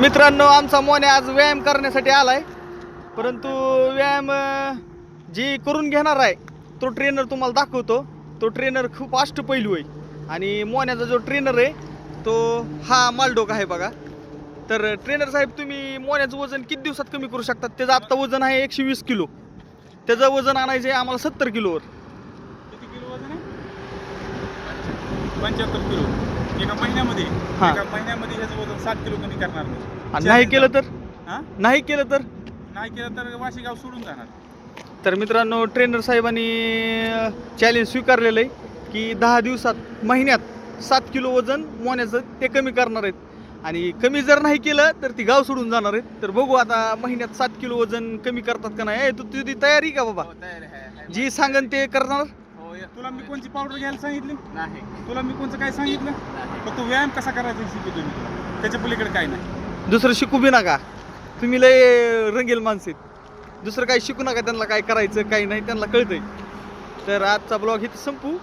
मित्रांनो, आमचा मोने आज व्यायाम करण्यासाठी आलाय, परंतु व्यायाम जी करून घेणार आहे तो ट्रेनर तुम्हाला दाखवतो. तो ट्रेनर खूप अष्टपैलू आहे आणि मोन्याचा जो ट्रेनर आहे तो हा मालडोक आहे बघा. तर ट्रेनर साहेब, तुम्ही मोन्याचं वजन किती दिवसात कमी करू शकतात? त्याचं आत्ता वजन आहे 120 किलो. त्याचं वजन आणायचं आहे आम्हाला 70 किलोवर. किती किलो वजन आहे? 75 किलो एका महिन्यामध्ये. हा. एका महिन्यामध्ये ह्याचं वजन 7 किलो कमी करणार नाही. आणि नाही केलं तर हा? नाही केलं तर नाही केलं तर वाशीगाव सोडून जाणार. तर मित्रांनो, ट्रेनर साहेबांनी चॅलेंज स्वीकारलेलं आहे की 10 दिवसात महिन्यात 7 किलो वजन मोन्याचं ते कमी करणार आहेत. आणि कमी जर नाही केलं तर ती गाव सोडून जाणार आहेत. तर बघू आता महिन्यात 7 किलो वजन कमी करतात का नाही. तुझी तयारी का बाबा? तयार आहे. जी सांगन ते करणार. तुला मी कोणची पावडर घ्यायला सांगितली नाही. तुला मी कोणचं काय सांगितलं? फक्त व्यायाम कसा करायचा शिकवतो मी तुला. त्याच्या पलीकडे काय नाही. दुसरं शिकू बी नका. तुम्ही लय रंगेल माणसं आहेत. दुसरं काही शिकू नका. त्यांना काय करायचं काही नाही त्यांना कळतंय. तर आजचा ब्लॉग इथं संपू.